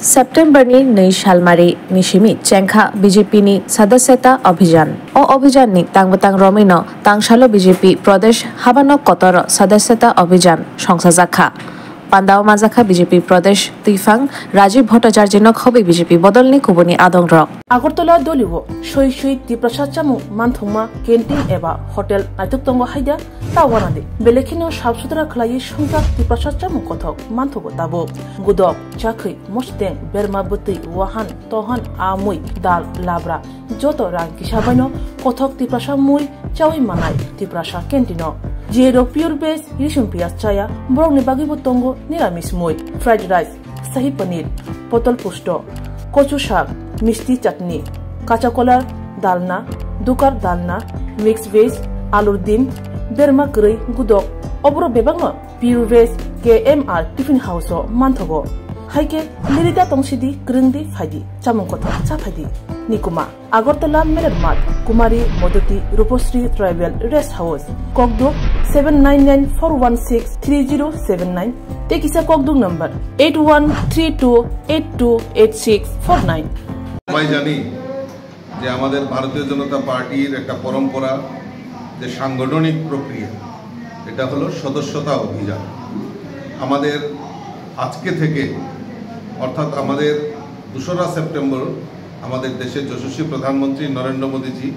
सेप्टेम्बरनि 2 सालमारि निसिमि चेंखा बीजेपीनि सदस्यता अभियान अभियाननि तांबतां रमिनो तांसालो बीजेपी प्रदेश हाबानो कतर सदस्यता अभियान संसाजाखा पान्दाव माजाखा बीजेपी प्रदेश तिफां राजीव भट्टाचार्य खबि बीजेपी बदलनि कुबुनि आदं रक आगरतला दलिव सई सई तिप्रसाद चामु मानथुमा कैंटीन एबा होटेल नाइथुक्तंग हाइदा तावानादि बेलेखिनो साफ सुथरा खलायै संजा तिप्रसाद चामु कथक मानथुगो ताबो गुदक चाखै मस्तें बेरमा बुतै वाहान तहन आमुई दाल लाब्रा जतो रां किसाबानो कथक तिप्रसाद मुई चावै मानाय तिप्रसाद कैंटीनो जेरो प्योर बेस रिसुम पियाज चाया ब्रंनि बागिबो तंगो निरामिस मुई फ्राइड राइस शाही पनीर पटल पुष्टो कचु शाक मिष्टी चटनी काचा कलार दालना दुकार दालना मिक्स वेज आलुर डिम बेरमा गरै गुदक अब्रो बेबांनो pure veg KMR tiffin house मानथगो हाइके लिरिदा तंसिदि ग्रंदि फाइदि चामुं कथा चाफाइदि निकुमा आगरतला मेलरमाट कुमारी मदती रूपश्री ट्राइबल रेस्ट हाउस ककदुक 7994163079 टेकिसा ककदुक नंबर 8132828649 সবাই জানি যে আমাদের ভারতীয় জনতা পার্টির একটা পরম্পরা যে সাংগঠনিক প্রক্রিয়া এটা হলো সদস্যতা অভিযান আমাদের আজকে থেকে অর্থাৎ আমাদের 2রা সেপ্টেম্বর আমাদের দেশের যশস্বী প্রধানমন্ত্রী নরেন্দ্র মোদীজি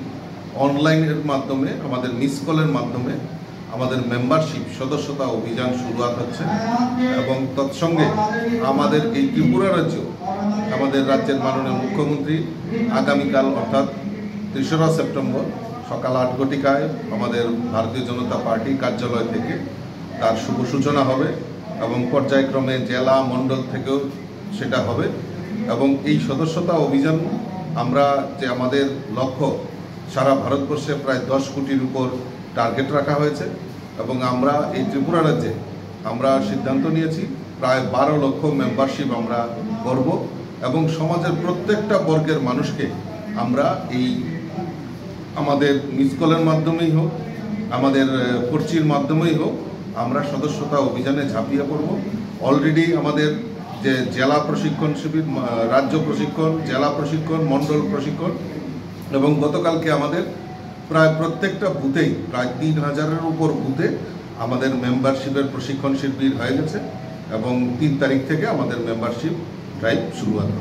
অনলাইনের মাধ্যমে আমাদের মিস কলের মাধ্যমে আমাদের মেম্বারশিপ সদস্যতা অভিযান শুরুয়াত হচ্ছে এবং তৎসঙ্গে আমাদের এই ত্রিপুরা রাজ্য আমাদের রাজ্যের মাননীয় মুখ্যমন্ত্রী আগামীকাল অর্থাৎ 3রা সেপ্টেম্বর সকাল 8 ঘটিকায় আমাদের ভারতীয় জনতা পার্টি কার্যালয় থেকে তার শুভ সূচনা হবে এবং পর্যায়ক্রমে জেলা মণ্ডল থেকেও সেটা হবে এবং এই সদস্যতা অভিযান আমরা যে আমাদের লক্ষ্য সারা ভারতবর্ষে প্রায় 10 কোটির উপর টার্গেট রাখা হয়েছে এবং আমরা এই ত্রিপুরা রাজ্যে আমরা সিদ্ধান্ত নিয়েছি প্রায় 12 লক্ষ মেম্বারশিপ আমরা করব এবং সমাজের প্রত্যেকটা বর্গের মানুষকে আমরা এই আমাদের মিস কলের মাধ্যমেই হোক আমাদের পর্চির মাধ্যমেই হোক আমরা সদস্যতা অভিযানে ঝাঁপিয়ে পড়ব অলরেডি আমাদের যে জেলা প্রশিক্ষণ শিবির রাজ্য প্রশিক্ষণ জেলা প্রশিক্ষণ মণ্ডল প্রশিক্ষণ এবং গতকালকে আমাদের প্রায় প্রত্যেকটা বুথেই প্রায় 3000-এর উপর বুথে আমাদের মেম্বারশিপের প্রশিক্ষণ শিবির হয়ে গেছে এবং 3 তারিখ থেকে আমাদের মেম্বারশিপ ড্রাইভ শুরু হবে।